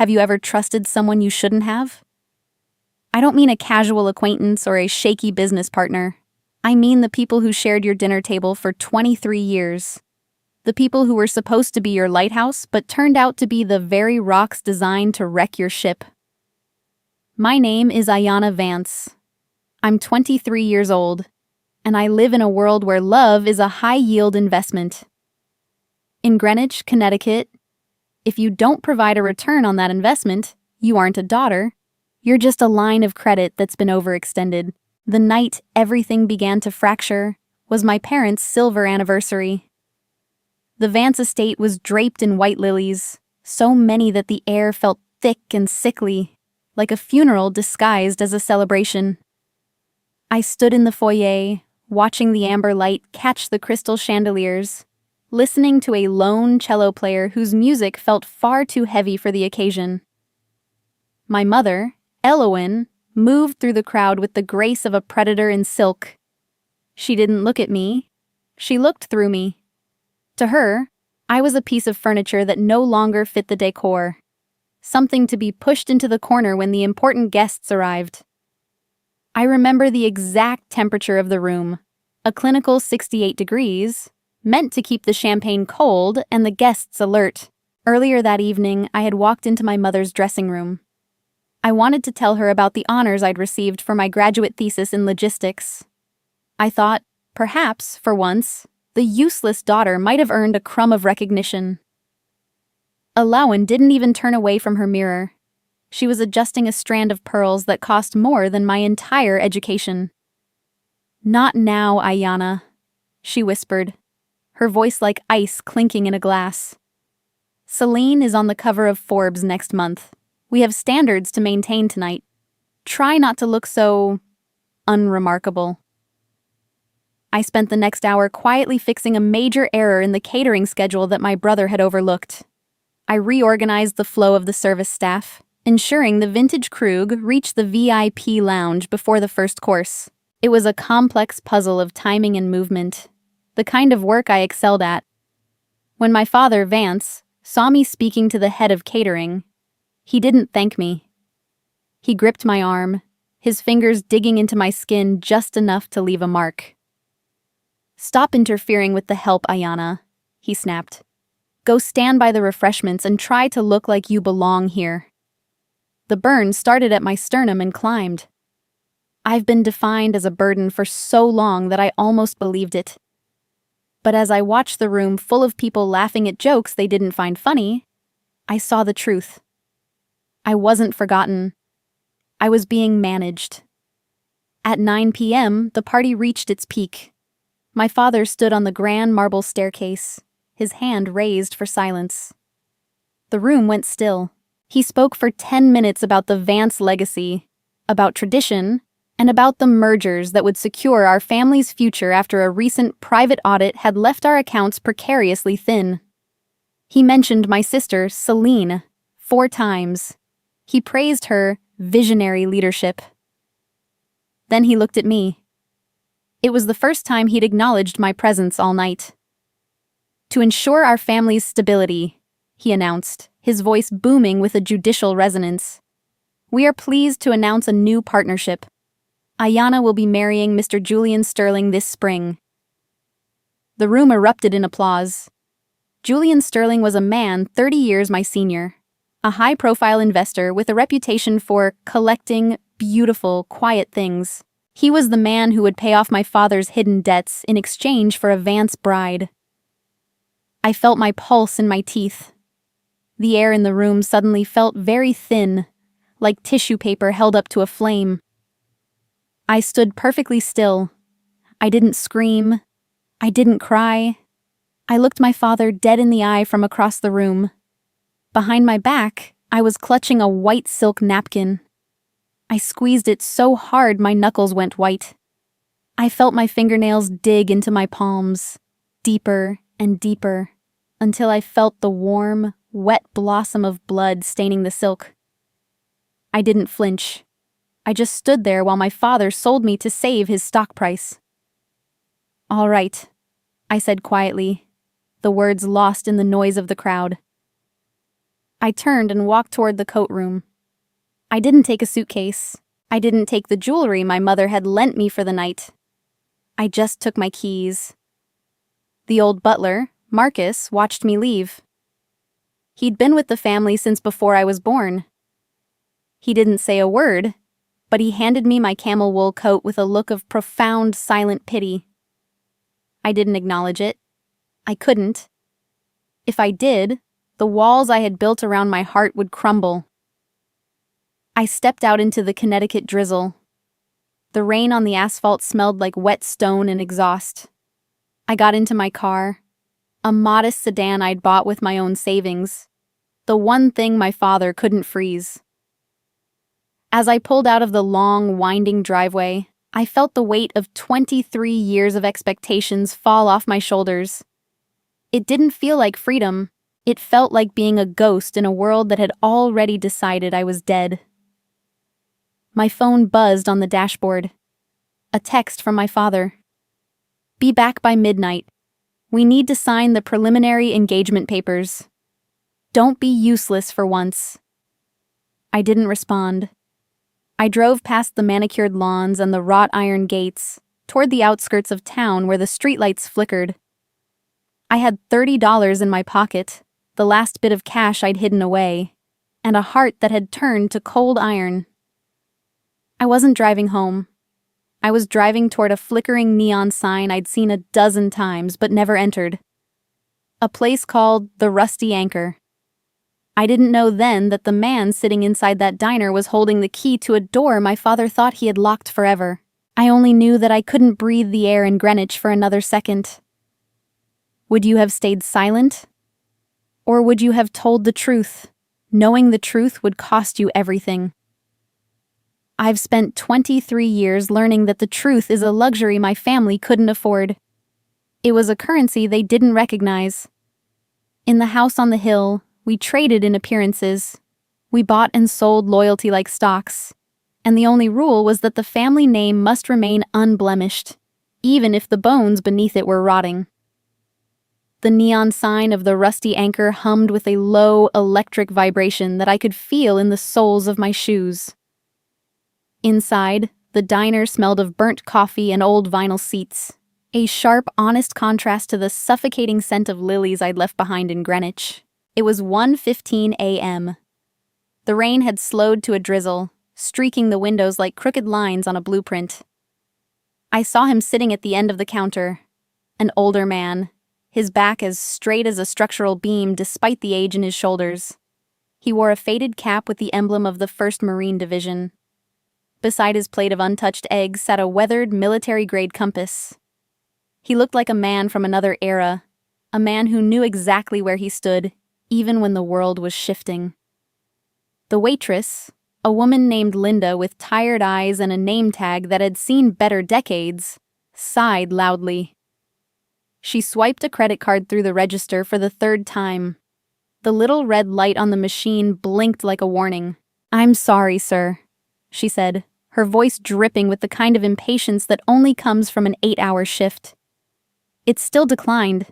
Have you ever trusted someone you shouldn't have? I don't mean a casual acquaintance or a shaky business partner. I mean the people who shared your dinner table for 23 years. The people who were supposed to be your lighthouse but turned out to be the very rocks designed to wreck your ship. My name is Aiyana Vance. I'm 23 years old, and I live in a world where love is a high-yield investment. In Greenwich, Connecticut, if you don't provide a return on that investment, you aren't a daughter. You're just a line of credit that's been overextended. The night everything began to fracture was my parents' silver anniversary. The Vance estate was draped in white lilies, so many that the air felt thick and sickly, like a funeral disguised as a celebration. I stood in the foyer, watching the amber light catch the crystal chandeliers, listening to a lone cello player whose music felt far too heavy for the occasion. My mother, Elowen, moved through the crowd with the grace of a predator in silk. She didn't look at me. She looked through me. To her, I was a piece of furniture that no longer fit the decor, something to be pushed into the corner when the important guests arrived. I remember the exact temperature of the room, a clinical 68 degrees, meant to keep the champagne cold and the guests alert. Earlier that evening, I had walked into my mother's dressing room. I wanted to tell her about the honors I'd received for my graduate thesis in logistics. I thought, perhaps, for once, the useless daughter might have earned a crumb of recognition. Aiyana didn't even turn away from her mirror. She was adjusting a strand of pearls that cost more than my entire education. "Not now, Aiyana," she whispered, her voice like ice clinking in a glass. "Celine is on the cover of Forbes next month. We have standards to maintain tonight. Try not to look so unremarkable." I spent the next hour quietly fixing a major error in the catering schedule that my brother had overlooked. I reorganized the flow of the service staff, ensuring the vintage Krug reached the VIP lounge before the first course. It was a complex puzzle of timing and movement, the kind of work I excelled at. When my father, Vance, saw me speaking to the head of catering, he didn't thank me. He gripped my arm, his fingers digging into my skin just enough to leave a mark. "Stop interfering with the help, Aiyana," he snapped. "Go stand by the refreshments and try to look like you belong here." The burn started at my sternum and climbed. I've been defined as a burden for so long that I almost believed it. But as I watched the room full of people laughing at jokes they didn't find funny, I saw the truth. I wasn't forgotten. I was being managed. At 9 p.m., the party reached its peak. My father stood on the grand marble staircase, his hand raised for silence. The room went still. He spoke for 10 minutes about the Vance legacy, about tradition, and about the mergers that would secure our family's future after a recent private audit had left our accounts precariously thin. He mentioned my sister, Celine, 4 times. He praised her visionary leadership. Then he looked at me. It was the first time he'd acknowledged my presence all night. "To ensure our family's stability," he announced, his voice booming with a judicial resonance, "we are pleased to announce a new partnership. Aiyana will be marrying Mr. Julian Sterling this spring." The room erupted in applause. Julian Sterling was a man 30 years my senior, a high-profile investor with a reputation for collecting beautiful, quiet things. He was the man who would pay off my father's hidden debts in exchange for a Vance bride. I felt my pulse in my teeth. The air in the room suddenly felt very thin, like tissue paper held up to a flame. I stood perfectly still. I didn't scream. I didn't cry. I looked my father dead in the eye from across the room. Behind my back, I was clutching a white silk napkin. I squeezed it so hard my knuckles went white. I felt my fingernails dig into my palms, deeper and deeper, until I felt the warm, wet blossom of blood staining the silk. I didn't flinch. I just stood there while my father sold me to save his stock price. "All right," I said quietly, the words lost in the noise of the crowd. I turned and walked toward the coat room. I didn't take a suitcase. I didn't take the jewelry my mother had lent me for the night. I just took my keys. The old butler, Marcus, watched me leave. He'd been with the family since before I was born. He didn't say a word, but he handed me my camel wool coat with a look of profound, silent pity. I didn't acknowledge it. I couldn't. If I did, the walls I had built around my heart would crumble. I stepped out into the Connecticut drizzle. The rain on the asphalt smelled like wet stone and exhaust. I got into my car, a modest sedan I'd bought with my own savings, the one thing my father couldn't freeze. As I pulled out of the long, winding driveway, I felt the weight of 23 years of expectations fall off my shoulders. It didn't feel like freedom. It felt like being a ghost in a world that had already decided I was dead. My phone buzzed on the dashboard. A text from my father. "Be back by midnight. We need to sign the preliminary engagement papers. Don't be useless for once." I didn't respond. I drove past the manicured lawns and the wrought iron gates, toward the outskirts of town where the streetlights flickered. I had $30 in my pocket, the last bit of cash I'd hidden away, and a heart that had turned to cold iron. I wasn't driving home. I was driving toward a flickering neon sign I'd seen a dozen times but never entered. A place called the Rusty Anchor. I didn't know then that the man sitting inside that diner was holding the key to a door my father thought he had locked forever. I only knew that I couldn't breathe the air in Greenwich for another second. Would you have stayed silent? Or would you have told the truth, knowing the truth would cost you everything? I've spent 23 years learning that the truth is a luxury my family couldn't afford. It was a currency they didn't recognize. In the house on the hill, we traded in appearances. We bought and sold loyalty like stocks. And the only rule was that the family name must remain unblemished, even if the bones beneath it were rotting. The neon sign of the Rusty Anchor hummed with a low, electric vibration that I could feel in the soles of my shoes. Inside, the diner smelled of burnt coffee and old vinyl seats, a sharp, honest contrast to the suffocating scent of lilies I'd left behind in Greenwich. It was 1:15 a.m. The rain had slowed to a drizzle, streaking the windows like crooked lines on a blueprint. I saw him sitting at the end of the counter, an older man, his back as straight as a structural beam despite the age in his shoulders. He wore a faded cap with the emblem of the 1st Marine Division. Beside his plate of untouched eggs sat a weathered military-grade compass. He looked like a man from another era, a man who knew exactly where he stood, even when the world was shifting. The waitress, a woman named Linda with tired eyes and a name tag that had seen better decades, sighed loudly. She swiped a credit card through the register for the 3rd time. The little red light on the machine blinked like a warning. "I'm sorry, sir," she said, her voice dripping with the kind of impatience that only comes from an 8-hour shift. "It's still declined.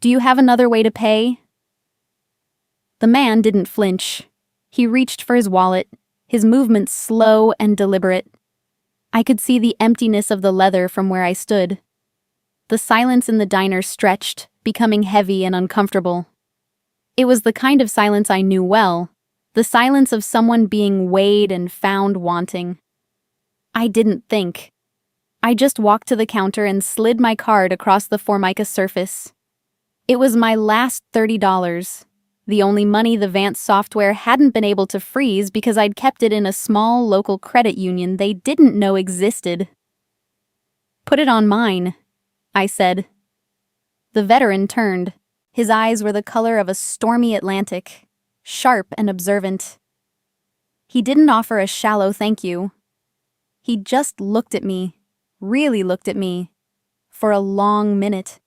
Do you have another way to pay?" The man didn't flinch. He reached for his wallet, his movements slow and deliberate. I could see the emptiness of the leather from where I stood. The silence in the diner stretched, becoming heavy and uncomfortable. It was the kind of silence I knew well, the silence of someone being weighed and found wanting. I didn't think. I just walked to the counter and slid my card across the Formica surface. It was my last $30, the only money the Vance software hadn't been able to freeze because I'd kept it in a small local credit union they didn't know existed. "Put it on mine," I said. The veteran turned. His eyes were the color of a stormy Atlantic, sharp and observant. He didn't offer a shallow thank you. He just looked at me, really looked at me, for a long minute.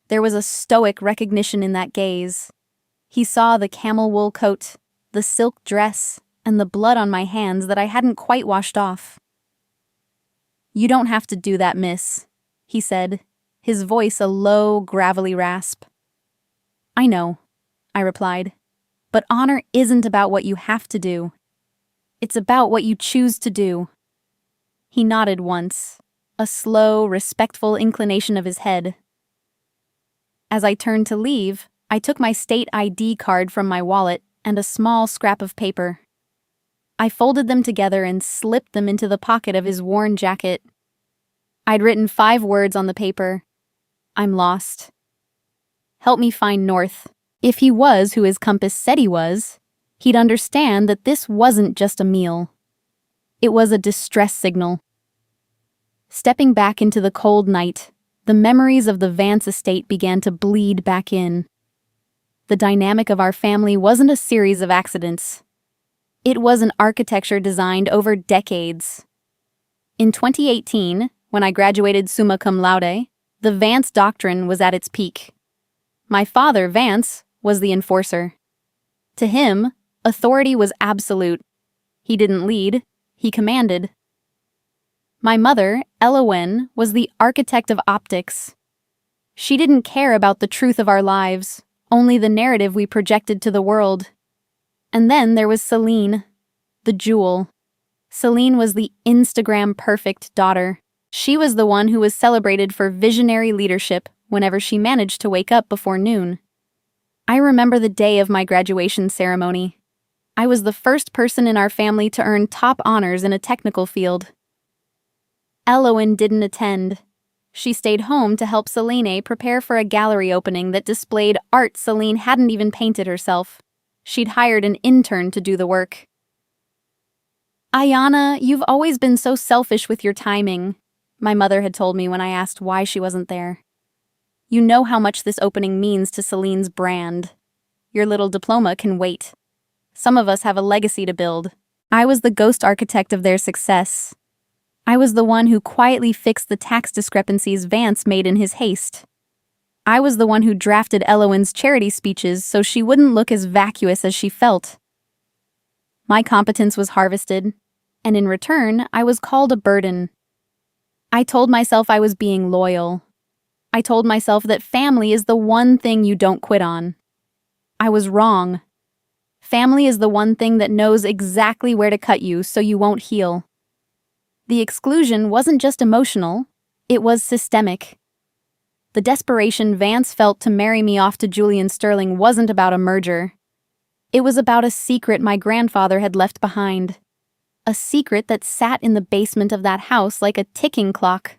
There was a stoic recognition in that gaze. He saw the camel wool coat, the silk dress, and the blood on my hands that I hadn't quite washed off. "You don't have to do that, miss," he said, his voice a low, gravelly rasp. "I know," I replied. But honor isn't about what you have to do. It's about what you choose to do. He nodded once, a slow, respectful inclination of his head. As I turned to leave, I took my state ID card from my wallet and a small scrap of paper. I folded them together and slipped them into the pocket of his worn jacket. I'd written 5 words on the paper. I'm lost. Help me find North. If he was who his compass said he was, he'd understand that this wasn't just a meal. It was a distress signal. Stepping back into the cold night, the memories of the Vance estate began to bleed back in. The dynamic of our family wasn't a series of accidents. It was an architecture designed over decades. In 2018, when I graduated summa cum laude, the Vance doctrine was at its peak. My father, Vance, was the enforcer. To him, authority was absolute. He didn't lead, he commanded. My mother, Aiyana, was the architect of optics. She didn't care about the truth of our lives, only the narrative we projected to the world. And then there was Celine, the jewel. Celine was the Instagram-perfect daughter. She was the one who was celebrated for visionary leadership whenever she managed to wake up before noon. I remember the day of my graduation ceremony. I was the first person in our family to earn top honors in a technical field. Aiyana didn't attend. She stayed home to help Celine prepare for a gallery opening that displayed art Celine hadn't even painted herself. She'd hired an intern to do the work. Aiyana, you've always been so selfish with your timing, my mother had told me when I asked why she wasn't there. You know how much this opening means to Celine's brand. Your little diploma can wait. Some of us have a legacy to build. I was the ghost architect of their success. I was the one who quietly fixed the tax discrepancies Vance made in his haste. I was the one who drafted Aiyana's charity speeches so she wouldn't look as vacuous as she felt. My competence was harvested, and in return, I was called a burden. I told myself I was being loyal. I told myself that family is the one thing you don't quit on. I was wrong. Family is the one thing that knows exactly where to cut you so you won't heal. The exclusion wasn't just emotional, it was systemic. The desperation Vance felt to marry me off to Julian Sterling wasn't about a merger. It was about a secret my grandfather had left behind. A secret that sat in the basement of that house like a ticking clock.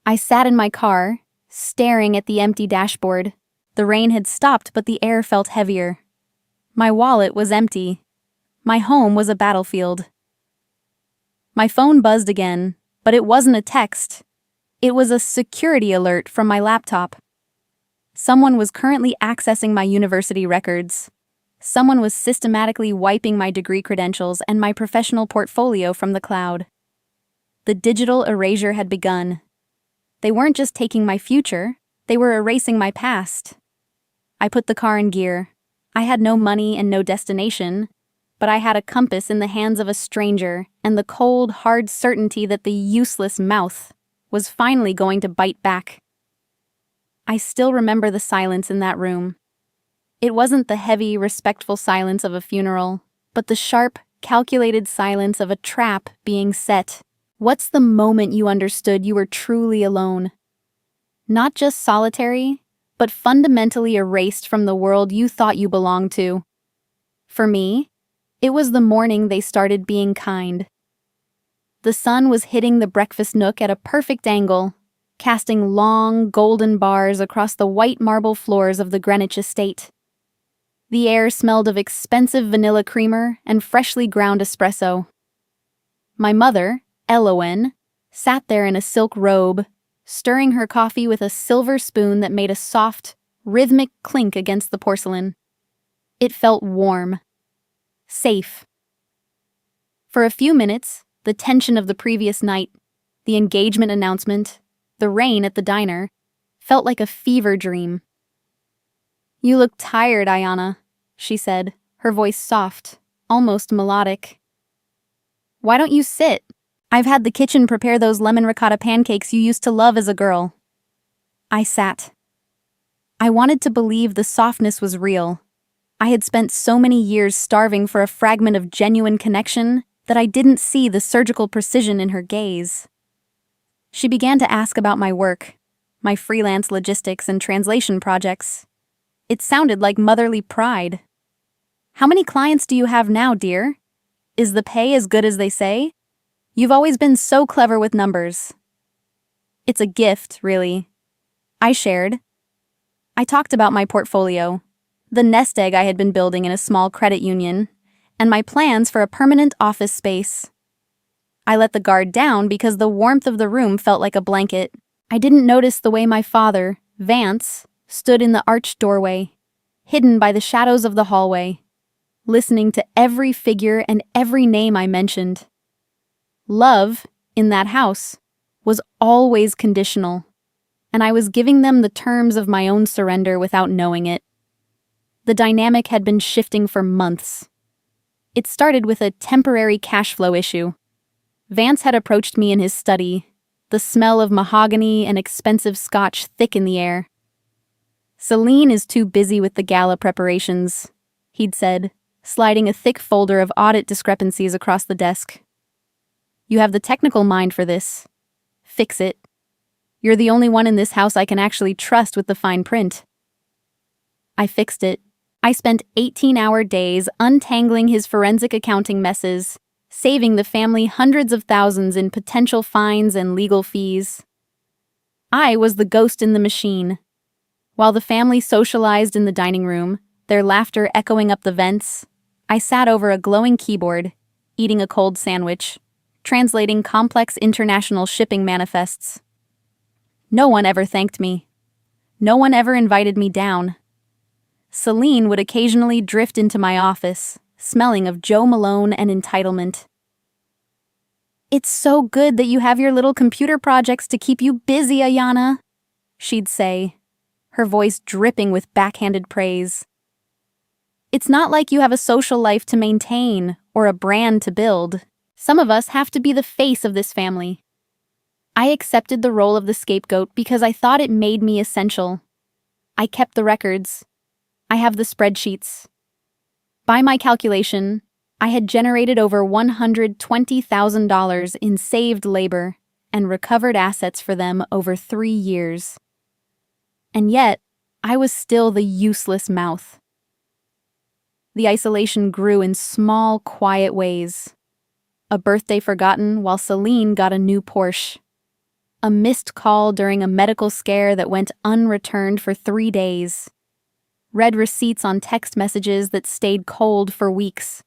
I sat in my car, staring at the empty dashboard. The rain had stopped, but the air felt heavier. My wallet was empty. My home was a battlefield. My phone buzzed again, but it wasn't a text. It was a security alert from my laptop. Someone was currently accessing my university records. Someone was systematically wiping my degree credentials and my professional portfolio from the cloud. The digital erasure had begun. They weren't just taking my future, they were erasing my past. I put the car in gear. I had no money and no destination, but I had a compass in the hands of a stranger and the cold, hard certainty that the useless mouth was finally going to bite back. I still remember the silence in that room. It wasn't the heavy, respectful silence of a funeral, but the sharp, calculated silence of a trap being set. What's the moment you understood you were truly alone? Not just solitary, but fundamentally erased from the world you thought you belonged to. For me, it was the morning they started being kind. The sun was hitting the breakfast nook at a perfect angle, casting long, golden bars across the white marble floors of the Greenwich estate. The air smelled of expensive vanilla creamer and freshly ground espresso. My mother, Aiyana, sat there in a silk robe, stirring her coffee with a silver spoon that made a soft, rhythmic clink against the porcelain. It felt warm. Safe. For a few minutes, the tension of the previous night, the engagement announcement, the rain at the diner, felt like a fever dream. "You look tired, Aiyana," she said, her voice soft, almost melodic. "Why don't you sit? I've had the kitchen prepare those lemon ricotta pancakes you used to love as a girl." I sat. I wanted to believe the softness was real. I had spent so many years starving for a fragment of genuine connection that I didn't see the surgical precision in her gaze. She began to ask about my work, my freelance logistics and translation projects. It sounded like motherly pride. "How many clients do you have now, dear? Is the pay as good as they say? You've always been so clever with numbers." "It's a gift, really." I shared. I talked about my portfolio, the nest egg I had been building in a small credit union, and my plans for a permanent office space. I let the guard down because the warmth of the room felt like a blanket. I didn't notice the way my father, Vance, stood in the arched doorway, hidden by the shadows of the hallway, listening to every figure and every name I mentioned. Love, in that house, was always conditional, and I was giving them the terms of my own surrender without knowing it. The dynamic had been shifting for months. It started with a temporary cash flow issue. Vance had approached me in his study, the smell of mahogany and expensive scotch thick in the air. "Celine is too busy with the gala preparations," he'd said, sliding a thick folder of audit discrepancies across the desk. "You have the technical mind for this. Fix it. You're the only one in this house I can actually trust with the fine print." I fixed it. I spent 18-hour days untangling his forensic accounting messes, saving the family hundreds of thousands in potential fines and legal fees. I was the ghost in the machine. While the family socialized in the dining room, their laughter echoing up the vents, I sat over a glowing keyboard, eating a cold sandwich, translating complex international shipping manifests. No one ever thanked me. No one ever invited me down. Celine would occasionally drift into my office, smelling of Joe Malone and entitlement. "It's so good that you have your little computer projects to keep you busy, Aiyana," she'd say, her voice dripping with backhanded praise. "It's not like you have a social life to maintain or a brand to build. Some of us have to be the face of this family." I accepted the role of the scapegoat because I thought it made me essential. I kept the records. I have the spreadsheets. By my calculation, I had generated over $120,000 in saved labor and recovered assets for them over 3 years. And yet, I was still the useless mouth. The isolation grew in small, quiet ways. A birthday forgotten while Celine got a new Porsche. A missed call during a medical scare that went unreturned for 3 days. Read receipts on text messages that stayed cold for weeks.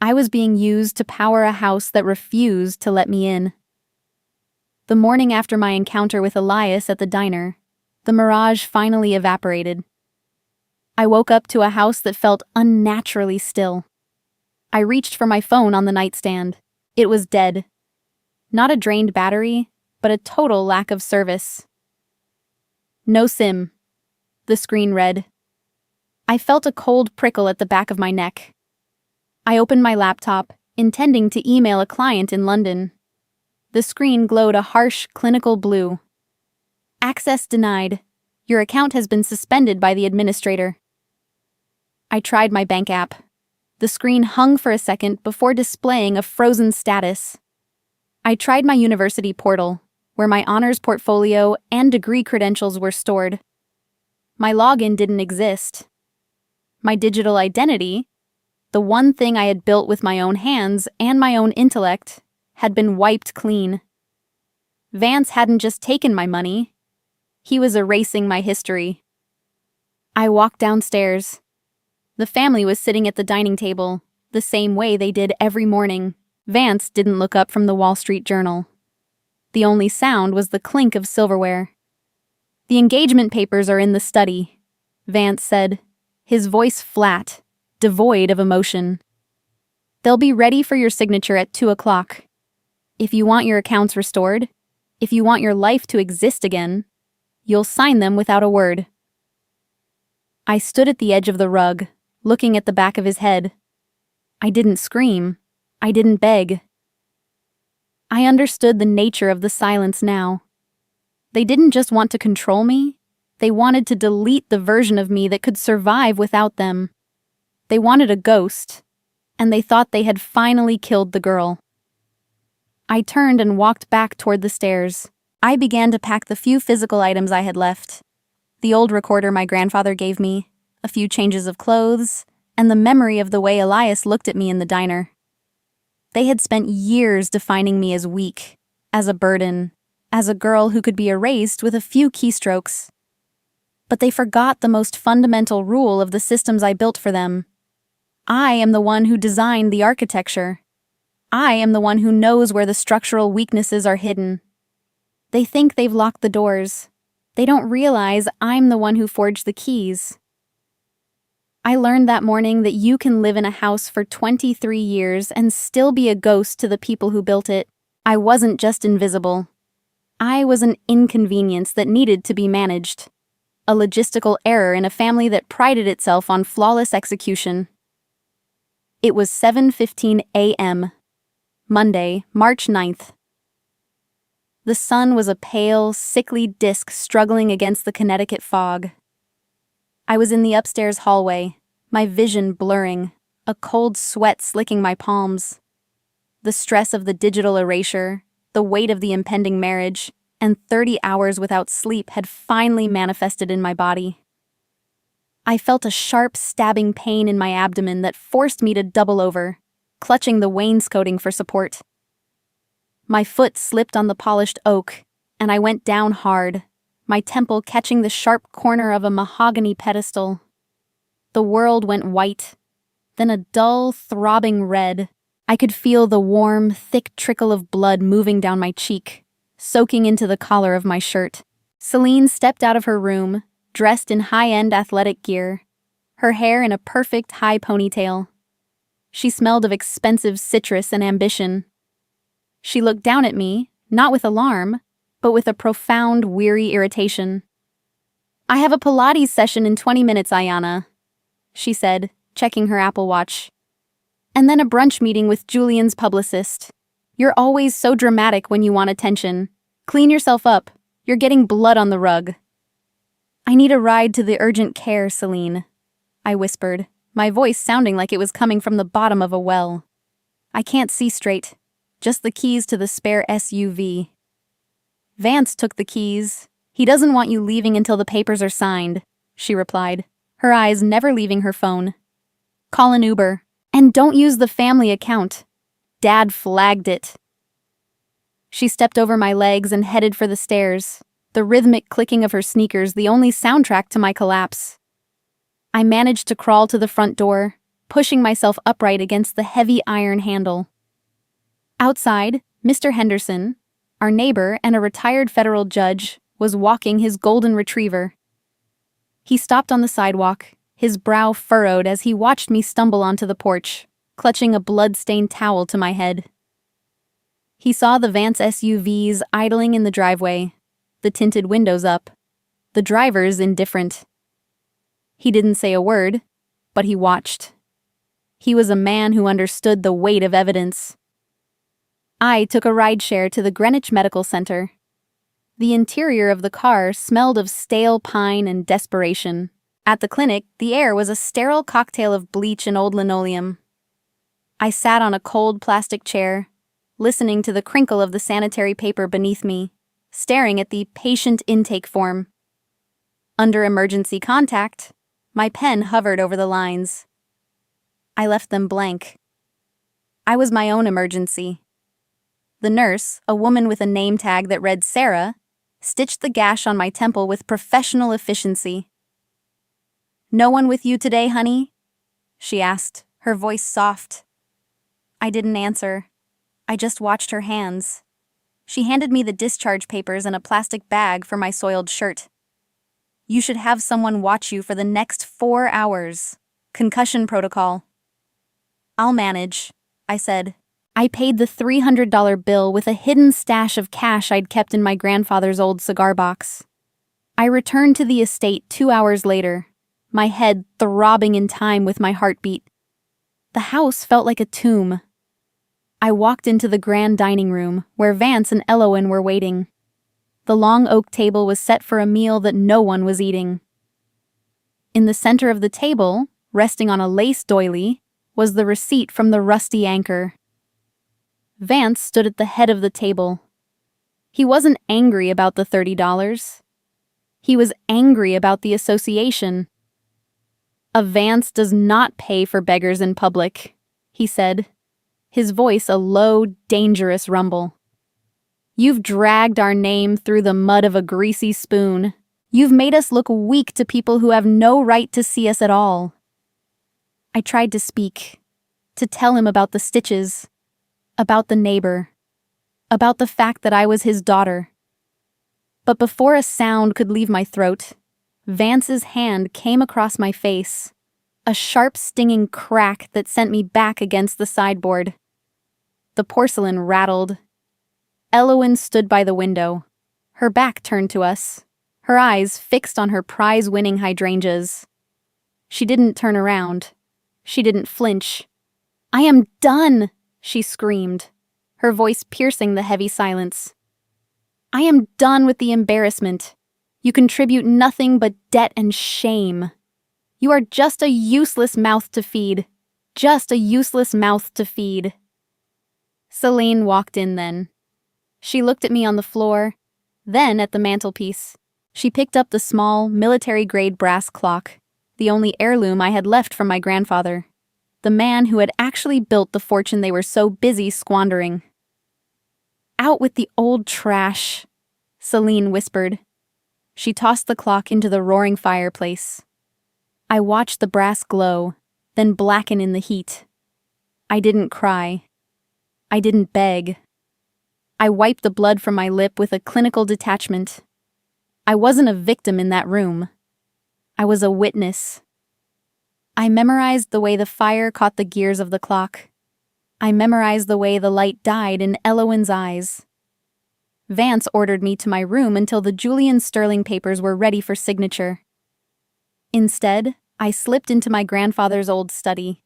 I was being used to power a house that refused to let me in. The morning after my encounter with Elias at the diner, the mirage finally evaporated. I woke up to a house that felt unnaturally still. I reached for my phone on the nightstand. It was dead. Not a drained battery, but a total lack of service. "No SIM," the screen read. I felt a cold prickle at the back of my neck. I opened my laptop, intending to email a client in London. The screen glowed a harsh, clinical blue. "Access denied. Your account has been suspended by the administrator." I tried my bank app. The screen hung for a second before displaying a frozen status. I tried my university portal, where my honors portfolio and degree credentials were stored. My login didn't exist. My digital identity, the one thing I had built with my own hands and my own intellect, had been wiped clean. Vance hadn't just taken my money. He was erasing my history. I walked downstairs. The family was sitting at the dining table, the same way they did every morning. Vance didn't look up from the Wall Street Journal. The only sound was the clink of silverware. "The engagement papers are in the study," Vance said, his voice flat, devoid of emotion. "They'll be ready for your signature at 2 o'clock. If you want your accounts restored, if you want your life to exist again, you'll sign them without a word." I stood at the edge of the rug, looking at the back of his head. I didn't scream. I didn't beg. I understood the nature of the silence now. They didn't just want to control me. They wanted to delete the version of me that could survive without them. They wanted a ghost, and they thought they had finally killed the girl. I turned and walked back toward the stairs. I began to pack the few physical items I had left. The old recorder my grandfather gave me, a few changes of clothes, and the memory of the way Elias looked at me in the diner. They had spent years defining me as weak, as a burden, as a girl who could be erased with a few keystrokes. But they forgot the most fundamental rule of the systems I built for them. I am the one who designed the architecture. I am the one who knows where the structural weaknesses are hidden. They think they've locked the doors. They don't realize I'm the one who forged the keys. I learned that morning that you can live in a house for 23 years and still be a ghost to the people who built it. I wasn't just invisible. I was an inconvenience that needed to be managed. A logistical error in a family that prided itself on flawless execution. It was 7:15 a.m. Monday, March 9th. The sun was a pale, sickly disk struggling against the Connecticut fog. I was in the upstairs hallway, my vision blurring, a cold sweat slicking my palms. The stress of the digital erasure, the weight of the impending marriage, and 30 hours without sleep had finally manifested in my body. I felt a sharp, stabbing pain in my abdomen that forced me to double over, clutching the wainscoting for support. My foot slipped on the polished oak, and I went down hard, my temple catching the sharp corner of a mahogany pedestal. The world went white, then a dull, throbbing red. I could feel the warm, thick trickle of blood moving down my cheek, soaking into the collar of my shirt. Celine stepped out of her room, dressed in high-end athletic gear, her hair in a perfect high ponytail. She smelled of expensive citrus and ambition. She looked down at me, not with alarm, but with a profound, weary irritation. "I have a Pilates session in 20 minutes, Aiyana," she said, checking her Apple Watch. "And then a brunch meeting with Julian's publicist. You're always so dramatic when you want attention. Clean yourself up. You're getting blood on the rug." "I need a ride to the urgent care, Celine," I whispered, my voice sounding like it was coming from the bottom of a well. "I can't see straight. Just the keys to the spare SUV." "Vance took the keys. He doesn't want you leaving until the papers are signed," she replied, her eyes never leaving her phone. "Call an Uber. And don't use the family account. Dad flagged it." She stepped over my legs and headed for the stairs, the rhythmic clicking of her sneakers the only soundtrack to my collapse. I managed to crawl to the front door, pushing myself upright against the heavy iron handle. Outside, Mr. Henderson, our neighbor and a retired federal judge, was walking his golden retriever. He stopped on the sidewalk, his brow furrowed as he watched me stumble onto the porch, clutching a blood-stained towel to my head. He saw the Vance SUVs idling in the driveway, the tinted windows up, the drivers indifferent. He didn't say a word, but he watched. He was a man who understood the weight of evidence. I took a rideshare to the Greenwich Medical Center. The interior of the car smelled of stale pine and desperation. At the clinic, the air was a sterile cocktail of bleach and old linoleum. I sat on a cold plastic chair, listening to the crinkle of the sanitary paper beneath me, staring at the patient intake form. Under emergency contact, my pen hovered over the lines. I left them blank. I was my own emergency. The nurse, a woman with a name tag that read Sarah, stitched the gash on my temple with professional efficiency. "No one with you today, honey?" she asked, her voice soft. I didn't answer. I just watched her hands. She handed me the discharge papers and a plastic bag for my soiled shirt. "You should have someone watch you for the next 4 hours. Concussion protocol." "I'll manage," I said. I paid the $300 bill with a hidden stash of cash I'd kept in my grandfather's old cigar box. I returned to the estate 2 hours later, my head throbbing in time with my heartbeat. The house felt like a tomb. I walked into the grand dining room, where Vance and Elowen were waiting. The long oak table was set for a meal that no one was eating. In the center of the table, resting on a lace doily, was the receipt from the rusty anchor. Vance stood at the head of the table. He wasn't angry about the $30. He was angry about the association. "A Vance does not pay for beggars in public," he said, his voice a low, dangerous rumble. "You've dragged our name through the mud of a greasy spoon. You've made us look weak to people who have no right to see us at all." I tried to speak, to tell him about the stitches, about the neighbor, about the fact that I was his daughter. But before a sound could leave my throat, Vance's hand came across my face, a sharp stinging crack that sent me back against the sideboard. The porcelain rattled. Elowen stood by the window, her back turned to us, her eyes fixed on her prize-winning hydrangeas. She didn't turn around. She didn't flinch. "I am done!" she screamed, her voice piercing the heavy silence. "I am done with the embarrassment. You contribute nothing but debt and shame. You are just a useless mouth to feed. Just a useless mouth to feed." Celine walked in then. She looked at me on the floor, then at the mantelpiece. She picked up the small, military-grade brass clock, the only heirloom I had left from my grandfather, the man who had actually built the fortune they were so busy squandering. "Out with the old trash," Celine whispered. She tossed the clock into the roaring fireplace. I watched the brass glow, then blacken in the heat. I didn't cry. I didn't beg. I wiped the blood from my lip with a clinical detachment. I wasn't a victim in that room. I was a witness. I memorized the way the fire caught the gears of the clock. I memorized the way the light died in Elowen's eyes. Vance ordered me to my room until the Julian Sterling papers were ready for signature. Instead, I slipped into my grandfather's old study,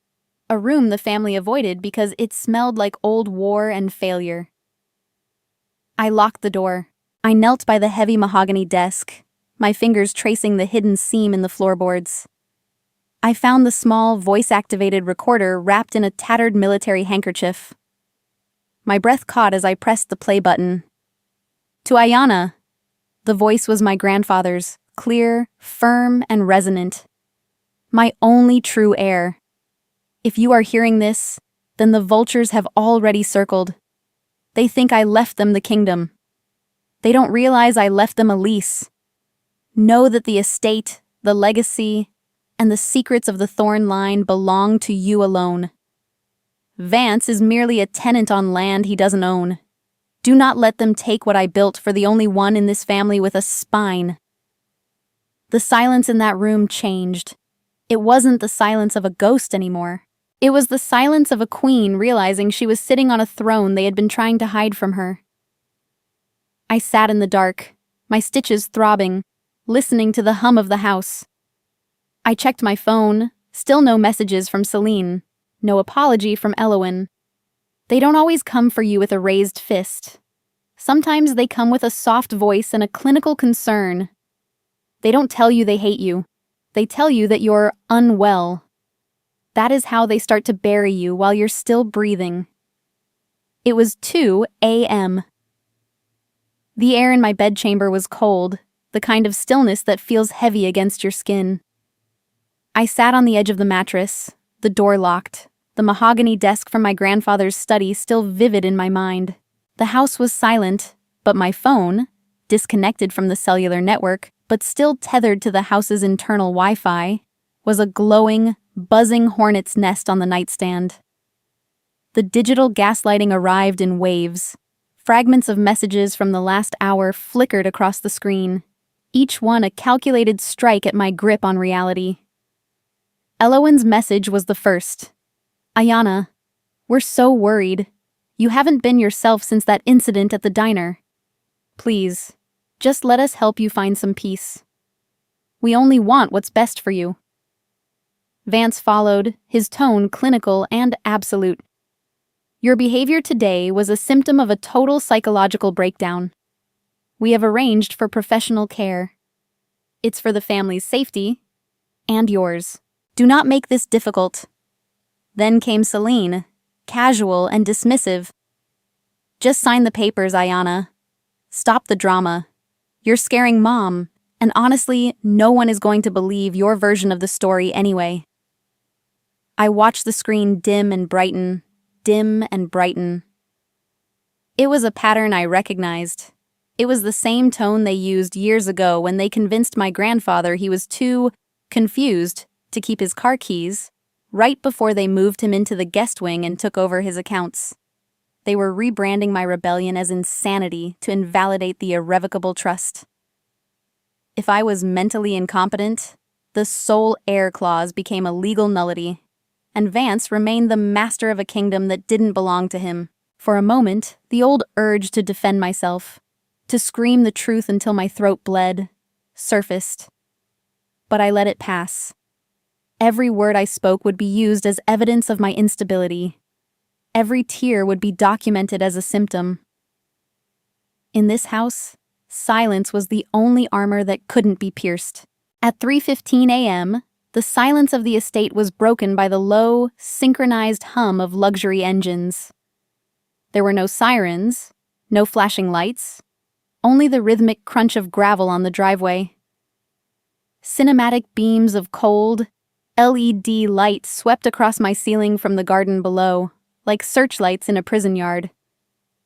a room the family avoided because it smelled like old war and failure. I locked the door. I knelt by the heavy mahogany desk, my fingers tracing the hidden seam in the floorboards. I found the small, voice-activated recorder wrapped in a tattered military handkerchief. My breath caught as I pressed the play button. "To Aiyana." The voice was my grandfather's, clear, firm, and resonant. My only true heir. "If you are hearing this, then the vultures have already circled. They think I left them the kingdom. They don't realize I left them a lease. Know that the estate, the legacy, and the secrets of the Thorn line belong to you alone. Vance is merely a tenant on land he doesn't own. Do not let them take what I built for the only one in this family with a spine." The silence in that room changed. It wasn't the silence of a ghost anymore. It was the silence of a queen realizing she was sitting on a throne they had been trying to hide from her. I sat in the dark, my stitches throbbing, listening to the hum of the house. I checked my phone, still no messages from Celine, no apology from Elowen. They don't always come for you with a raised fist. Sometimes they come with a soft voice and a clinical concern. They don't tell you they hate you. They tell you that you're unwell. That is how they start to bury you while you're still breathing. It was 2 a.m. The air in my bedchamber was cold, the kind of stillness that feels heavy against your skin. I sat on the edge of the mattress, the door locked, the mahogany desk from my grandfather's study still vivid in my mind. The house was silent, but my phone, disconnected from the cellular network, but still tethered to the house's internal Wi-Fi, was a glowing, buzzing hornet's nest on the nightstand. The digital gaslighting arrived in waves. Fragments of messages from the last hour flickered across the screen, each one a calculated strike at my grip on reality. Elowen's message was the first. "Aiyana, we're so worried. You haven't been yourself since that incident at the diner. Please, just let us help you find some peace. We only want what's best for you." Vance followed, his tone clinical and absolute. "Your behavior today was a symptom of a total psychological breakdown. We have arranged for professional care. It's for the family's safety and yours. Do not make this difficult. Then came Celine, casual and dismissive. Just sign the papers, Aiyana. Stop the drama. You're scaring Mom, and honestly, no one is going to believe your version of the story anyway. I watched the screen dim and brighten, dim and brighten. It was a pattern I recognized. It was the same tone they used years ago when they convinced my grandfather he was too confused to keep his car keys, right before they moved him into the guest wing and took over his accounts. They were rebranding my rebellion as insanity to invalidate the irrevocable trust. If I was mentally incompetent, the sole heir clause became a legal nullity, and Vance remained the master of a kingdom that didn't belong to him. For a moment, the old urge to defend myself, to scream the truth until my throat bled, surfaced. But I let it pass. Every word I spoke would be used as evidence of my instability. Every tear would be documented as a symptom. In this house, silence was the only armor that couldn't be pierced. At 3:15 a.m., the silence of the estate was broken by the low, synchronized hum of luxury engines. There were no sirens, no flashing lights, only the rhythmic crunch of gravel on the driveway. Cinematic beams of cold, LED light swept across my ceiling from the garden below, like searchlights in a prison yard.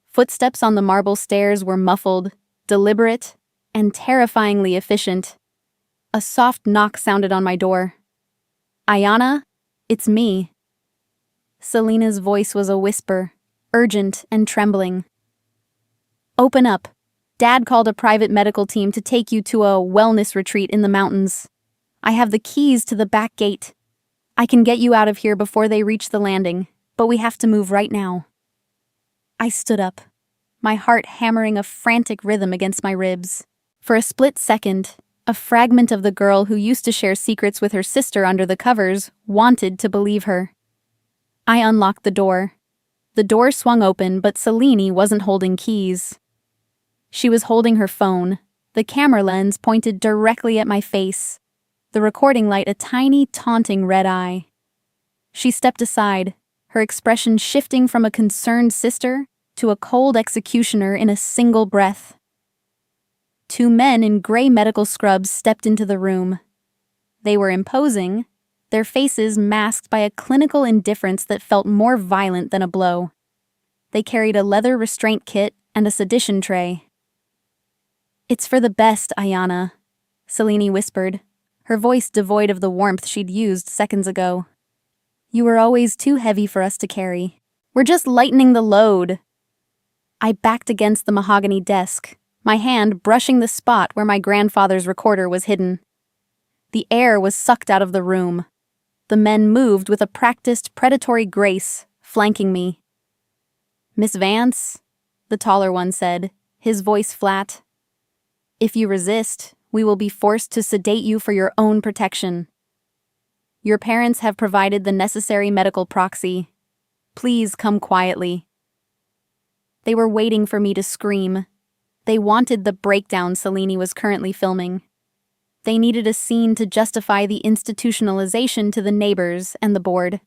Footsteps on the marble stairs were muffled, deliberate, and terrifyingly efficient. A soft knock sounded on my door. "Aiyana, it's me." Selena's voice was a whisper, urgent and trembling. "Open up. Dad called a private medical team to take you to a wellness retreat in the mountains. I have the keys to the back gate. I can get you out of here before they reach the landing, but we have to move right now." I stood up, my heart hammering a frantic rhythm against my ribs. For a split second, a fragment of the girl who used to share secrets with her sister under the covers wanted to believe her. I unlocked the door. The door swung open, but Selene wasn't holding keys. She was holding her phone, the camera lens pointed directly at my face, the recording light a tiny, taunting red eye. She stepped aside, her expression shifting from a concerned sister to a cold executioner in a single breath. Two men in gray medical scrubs stepped into the room. They were imposing, their faces masked by a clinical indifference that felt more violent than a blow. They carried a leather restraint kit and a sedition tray. "It's for the best, Aiyana," Selene whispered, her voice devoid of the warmth she'd used seconds ago. "You were always too heavy for us to carry. We're just lightening the load." I backed against the mahogany desk, my hand brushing the spot where my grandfather's recorder was hidden. The air was sucked out of the room. The men moved with a practiced, predatory grace, flanking me. "Miss Vance," the taller one said, his voice flat. "If you resist, we will be forced to sedate you for your own protection. Your parents have provided the necessary medical proxy. Please come quietly." They were waiting for me to scream. They wanted the breakdown Selene was currently filming. They needed a scene to justify the institutionalization to the neighbors and the board.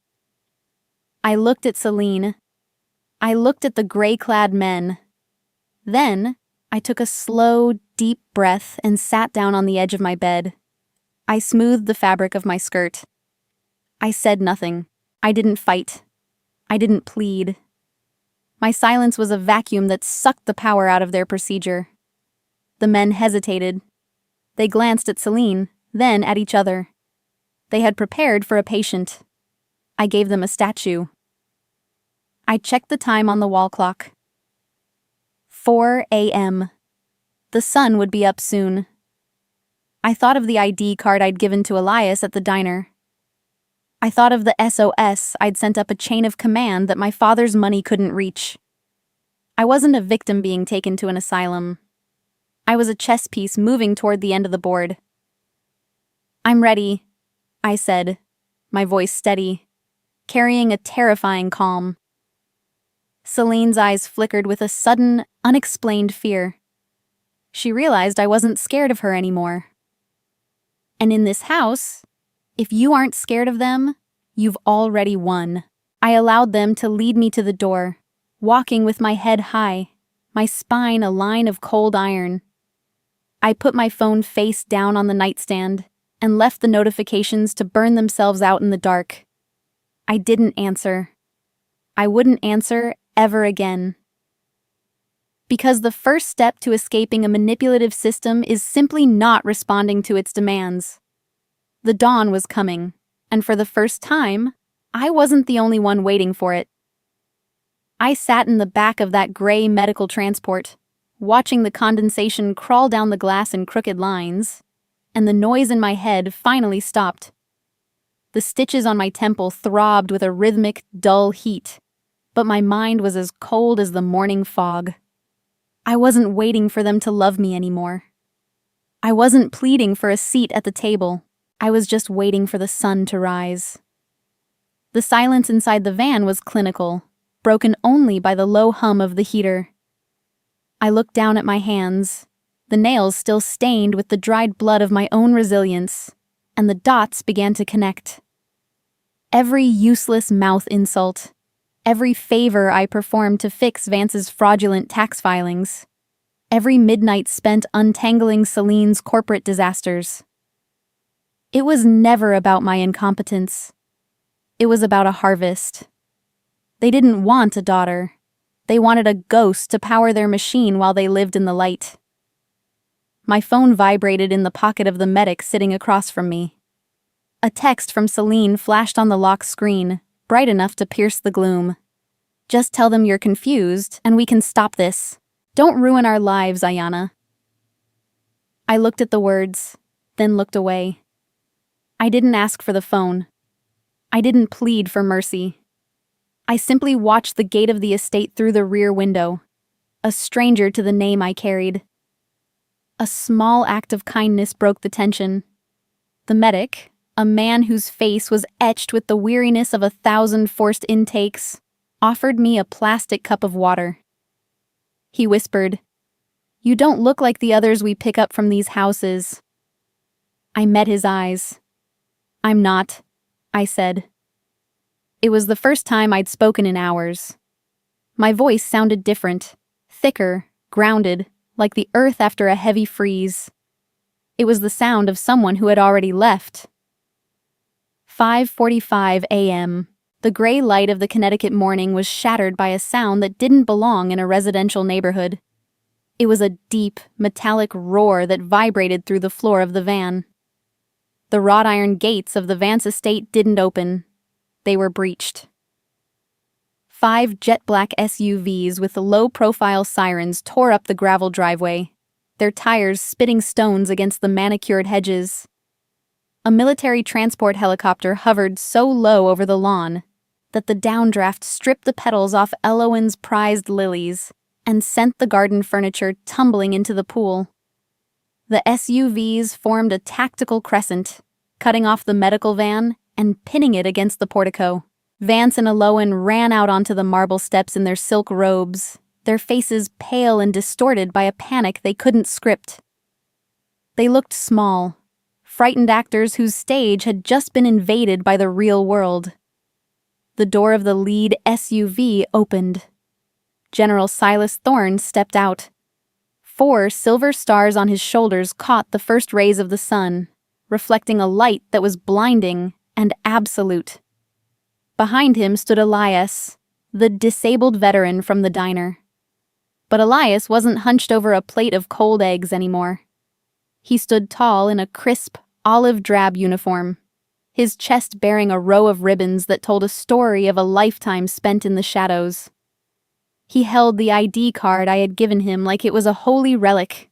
I looked at Selene. I looked at the gray-clad men. Then, I took a slow, deep breath and sat down on the edge of my bed. I smoothed the fabric of my skirt. I said nothing. I didn't fight. I didn't plead. My silence was a vacuum that sucked the power out of their procedure. The men hesitated. They glanced at Selene, then at each other. They had prepared for a patient. I gave them a statue. I checked the time on the wall clock. 4 a.m. The sun would be up soon. I thought of the ID card I'd given to Elias at the diner. I thought of the SOS I'd sent up a chain of command that my father's money couldn't reach. I wasn't a victim being taken to an asylum. I was a chess piece moving toward the end of the board. "I'm ready," I said, my voice steady, carrying a terrifying calm. Selene's eyes flickered with a sudden, unexplained fear. She realized I wasn't scared of her anymore. And in this house, If you aren't scared of them, you've already won. I allowed them to lead me to the door, walking with my head high, my spine a line of cold iron. I put my phone face down on the nightstand and left the notifications to burn themselves out in the dark. I didn't answer. I wouldn't answer ever again. Because the first step to escaping a manipulative system is simply not responding to its demands. The dawn was coming, and for the first time, I wasn't the only one waiting for it. I sat in the back of that gray medical transport, watching the condensation crawl down the glass in crooked lines, and the noise in my head finally stopped. The stitches on my temple throbbed with a rhythmic, dull heat, but my mind was as cold as the morning fog. I wasn't waiting for them to love me anymore. I wasn't pleading for a seat at the table. I was just waiting for the sun to rise. The silence inside the van was clinical, broken only by the low hum of the heater. I looked down at my hands, the nails still stained with the dried blood of my own resilience, and the dots began to connect. Every useless mouth insult, every favor I performed to fix Vance's fraudulent tax filings, every midnight spent untangling Celine's corporate disasters. It was never about my incompetence. It was about a harvest. They didn't want a daughter. They wanted a ghost to power their machine while they lived in the light. My phone vibrated in the pocket of the medic sitting across from me. A text from Celine flashed on the lock screen, bright enough to pierce the gloom. Just tell them you're confused, and we can stop this. Don't ruin our lives, Aiyana. I looked at the words, then looked away. I didn't ask for the phone. I didn't plead for mercy. I simply watched the gate of the estate through the rear window, a stranger to the name I carried. A small act of kindness broke the tension. The medic, a man whose face was etched with the weariness of 1,000 forced intakes, offered me a plastic cup of water. He whispered, "You don't look like the others we pick up from these houses." I met his eyes. "I'm not," I said. It was the first time I'd spoken in hours. My voice sounded different, thicker, grounded, like the earth after a heavy freeze. It was the sound of someone who had already left. 5:45 a.m. The gray light of the Connecticut morning was shattered by a sound that didn't belong in a residential neighborhood. It was a deep, metallic roar that vibrated through the floor of the van. The wrought iron gates of the Vance estate didn't open. They were breached. 5 jet-black SUVs with low-profile sirens tore up the gravel driveway, their tires spitting stones against the manicured hedges. A military transport helicopter hovered so low over the lawn that the downdraft stripped the petals off Elowen's prized lilies and sent the garden furniture tumbling into the pool. The SUVs formed a tactical crescent, cutting off the medical van and pinning it against the portico. Vance and Elowen ran out onto the marble steps in their silk robes, their faces pale and distorted by a panic they couldn't script. They looked small, frightened actors whose stage had just been invaded by the real world. The door of the lead SUV opened. General Silas Thorne stepped out. 4 silver stars on his shoulders caught the first rays of the sun, reflecting a light that was blinding and absolute. Behind him stood Elias, the disabled veteran from the diner. But Elias wasn't hunched over a plate of cold eggs anymore. He stood tall in a crisp, olive-drab uniform, his chest bearing a row of ribbons that told a story of a lifetime spent in the shadows. He held the ID card I had given him like it was a holy relic.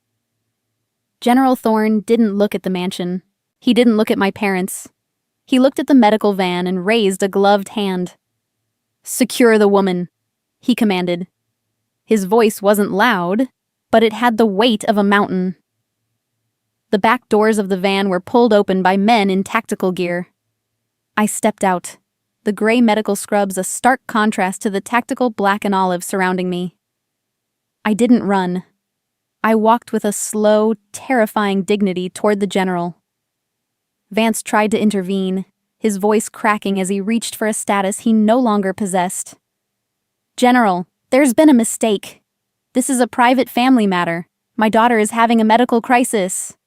General Thorne didn't look at the mansion. He didn't look at my parents. He looked at the medical van and raised a gloved hand. "Secure the woman," he commanded. His voice wasn't loud, but it had the weight of a mountain. The back doors of the van were pulled open by men in tactical gear. I stepped out, the gray medical scrubs a stark contrast to the tactical black and olive surrounding me. I didn't run. I walked with a slow, terrifying dignity toward the general. Vance tried to intervene, his voice cracking as he reached for a status he no longer possessed. "General, there's been a mistake. This is a private family matter. My daughter is having a medical crisis."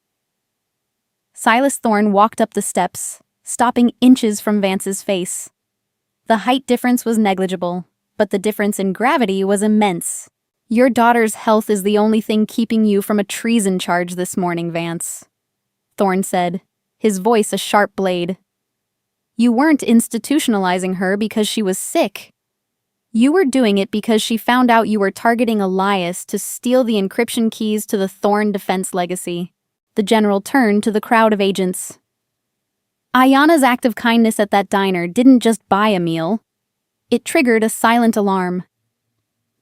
Silas Thorne walked up the steps, stopping inches from Vance's face. The height difference was negligible, but the difference in gravity was immense. "Your daughter's health is the only thing keeping you from a treason charge this morning, Vance," Thorne said, his voice a sharp blade. "You weren't institutionalizing her because she was sick. You were doing it because she found out you were targeting Elias to steal the encryption keys to the Thorne defense legacy." The general turned to the crowd of agents. Aiyana's act of kindness at that diner didn't just buy a meal. It triggered a silent alarm.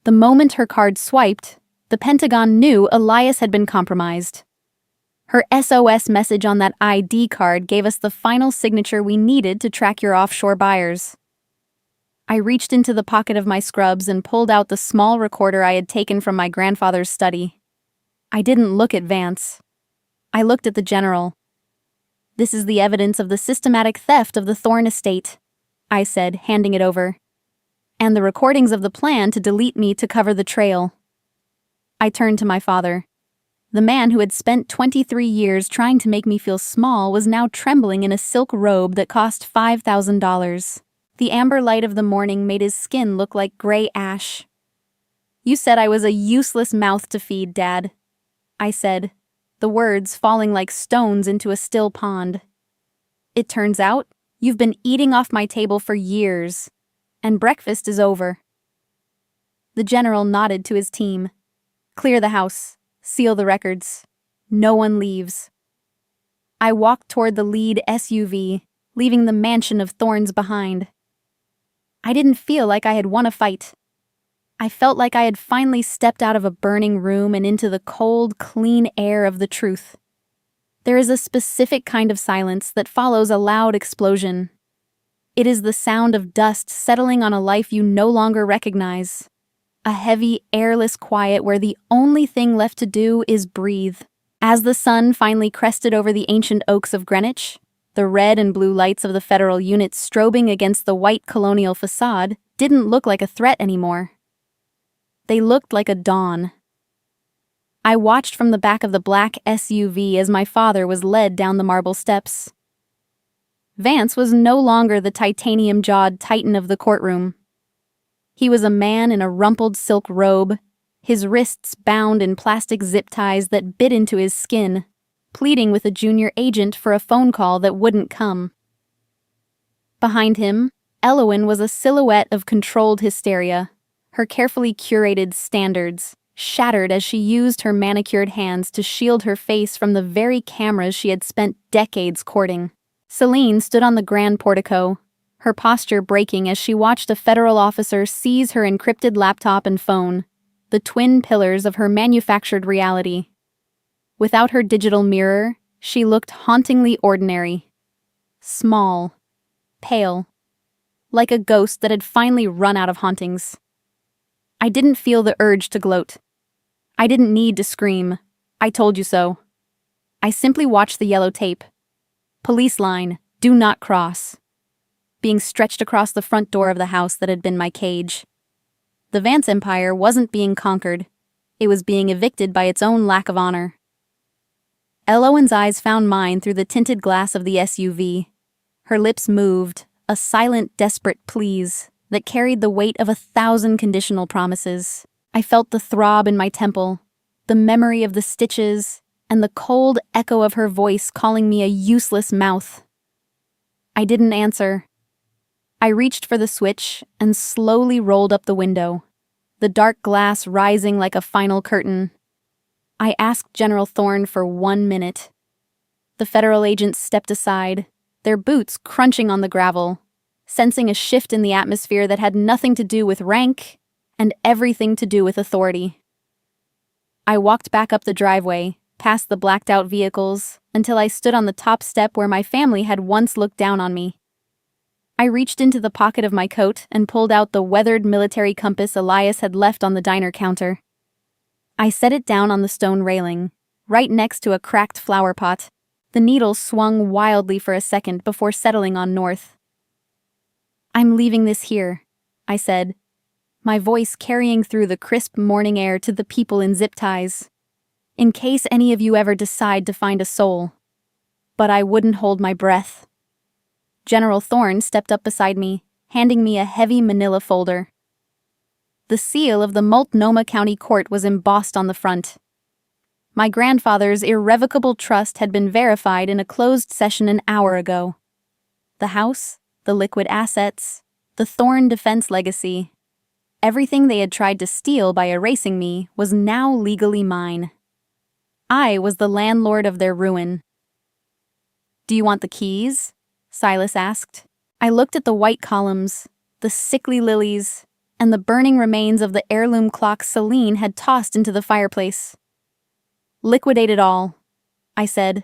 The moment her card swiped, the Pentagon knew Elias had been compromised. Her SOS message on that ID card gave us the final signature we needed to track your offshore buyers. I reached into the pocket of my scrubs and pulled out the small recorder I had taken from my grandfather's study. I didn't look at Vance. I looked at the general. "This is the evidence of the systematic theft of the Thorne estate," I said, handing it over. "And the recordings of the plan to delete me to cover the trail." I turned to my father. The man who had spent 23 years trying to make me feel small was now trembling in a silk robe that cost $5,000. The amber light of the morning made his skin look like gray ash. "You said I was a useless mouth to feed, Dad," I said, the words falling like stones into a still pond. "It turns out you've been eating off my table for years, and breakfast is over." The general nodded to his team. "Clear the house. Seal the records. No one leaves." I walked toward the lead SUV, leaving the mansion of thorns behind. I didn't feel like I had won a fight. I felt like I had finally stepped out of a burning room and into the cold, clean air of the truth. There is a specific kind of silence that follows a loud explosion. It is the sound of dust settling on a life you no longer recognize. A heavy, airless quiet where the only thing left to do is breathe. As the sun finally crested over the ancient oaks of Greenwich, the red and blue lights of the federal units strobing against the white colonial facade didn't look like a threat anymore. They looked like a dawn. I watched from the back of the black SUV as my father was led down the marble steps. Vance was no longer the titanium-jawed titan of the courtroom. He was a man in a rumpled silk robe, his wrists bound in plastic zip ties that bit into his skin, pleading with a junior agent for a phone call that wouldn't come. Behind him, Elowen was a silhouette of controlled hysteria, her carefully curated standards shattered as she used her manicured hands to shield her face from the very cameras she had spent decades courting. Celine stood on the grand portico, her posture breaking as she watched a federal officer seize her encrypted laptop and phone, the twin pillars of her manufactured reality. Without her digital mirror, she looked hauntingly ordinary. Small, pale, like a ghost that had finally run out of hauntings. I didn't feel the urge to gloat. I didn't need to scream. "I told you so." I simply watched the yellow tape. "Police line, do not cross," being stretched across the front door of the house that had been my cage. The Vance Empire wasn't being conquered. It was being evicted by its own lack of honor. Elowen's eyes found mine through the tinted glass of the SUV. Her lips moved, a silent, desperate please that carried the weight of 1,000 conditional promises. I felt the throb in my temple, the memory of the stitches, and the cold echo of her voice calling me a useless mouth. I didn't answer. I reached for the switch and slowly rolled up the window, the dark glass rising like a final curtain. I asked General Thorne for 1 minute. The federal agents stepped aside, their boots crunching on the gravel, sensing a shift in the atmosphere that had nothing to do with rank and everything to do with authority. I walked back up the driveway, past the blacked-out vehicles, until I stood on the top step where my family had once looked down on me. I reached into the pocket of my coat and pulled out the weathered military compass Elias had left on the diner counter. I set it down on the stone railing, right next to a cracked flower pot. The needle swung wildly for a second before settling on north. "I'm leaving this here," I said, my voice carrying through the crisp morning air to the people in zip ties. "In case any of you ever decide to find a soul." But I wouldn't hold my breath. General Thorne stepped up beside me, handing me a heavy manila folder. The seal of the Multnomah County Court was embossed on the front. My grandfather's irrevocable trust had been verified in a closed session an hour ago. The house, the liquid assets, the Thorne defense legacy, everything they had tried to steal by erasing me was now legally mine. I was the landlord of their ruin. "Do you want the keys?" Silas asked. I looked at the white columns, the sickly lilies, and the burning remains of the heirloom clock Celine had tossed into the fireplace. "Liquidate it all," I said.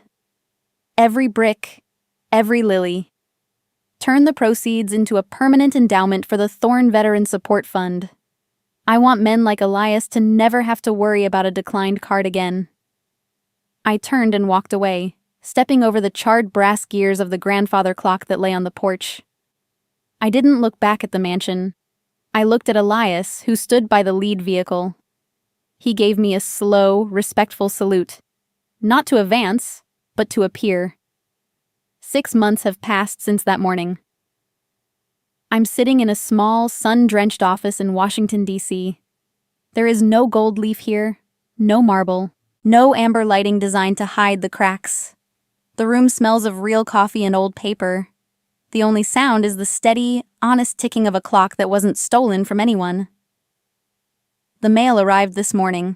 "Every brick, every lily. Turn the proceeds into a permanent endowment for the Thorne Veteran Support Fund. I want men like Elias to never have to worry about a declined card again." I turned and walked away, stepping over the charred brass gears of the grandfather clock that lay on the porch. I didn't look back at the mansion. I looked at Elias, who stood by the lead vehicle. He gave me a slow, respectful salute. Not to advance, but to appear. 6 months have passed since that morning. I'm sitting in a small, sun-drenched office in Washington, D.C. There is no gold leaf here, no marble, no amber lighting designed to hide the cracks. The room smells of real coffee and old paper. The only sound is the steady, honest ticking of a clock that wasn't stolen from anyone. The mail arrived this morning.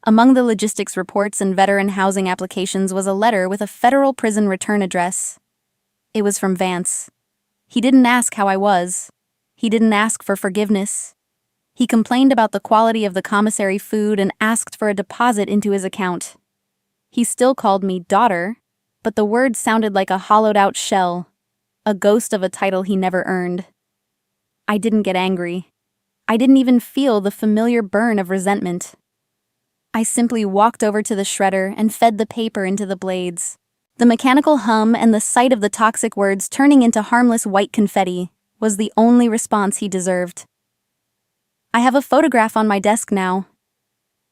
Among the logistics reports and veteran housing applications was a letter with a federal prison return address. It was from Vance. He didn't ask how I was. He didn't ask for forgiveness. He complained about the quality of the commissary food and asked for a deposit into his account. He still called me daughter, but the word sounded like a hollowed-out shell, a ghost of a title he never earned. I didn't get angry. I didn't even feel the familiar burn of resentment. I simply walked over to the shredder and fed the paper into the blades. The mechanical hum and the sight of the toxic words turning into harmless white confetti was the only response he deserved. I have a photograph on my desk now.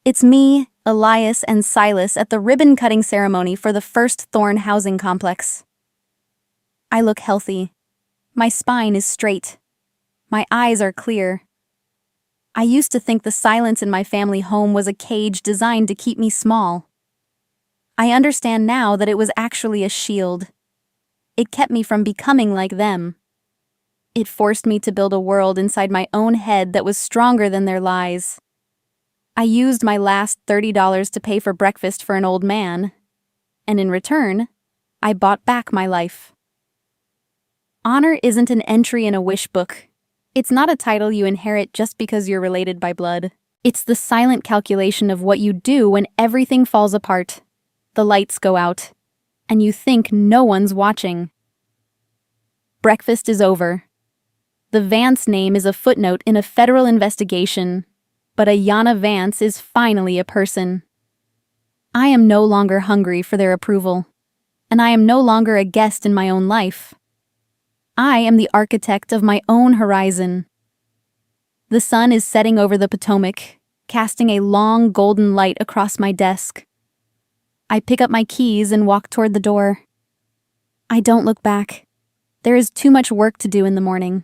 It's me, Elias, and Silas at the ribbon-cutting ceremony for the first Thorne housing complex. I look healthy. My spine is straight. My eyes are clear. I used to think the silence in my family home was a cage designed to keep me small. I understand now that it was actually a shield. It kept me from becoming like them. It forced me to build a world inside my own head that was stronger than their lies. I used my last $30 to pay for breakfast for an old man, and in return, I bought back my life. Honor isn't an entry in a wish book. It's not a title you inherit just because you're related by blood. It's the silent calculation of what you do when everything falls apart. The lights go out, and you think no one's watching. Breakfast is over. The Vance name is a footnote in a federal investigation, but Aiyana Vance is finally a person. I am no longer hungry for their approval, and I am no longer a guest in my own life. I am the architect of my own horizon. The sun is setting over the Potomac, casting a long golden light across my desk. I pick up my keys and walk toward the door. I don't look back. There is too much work to do in the morning.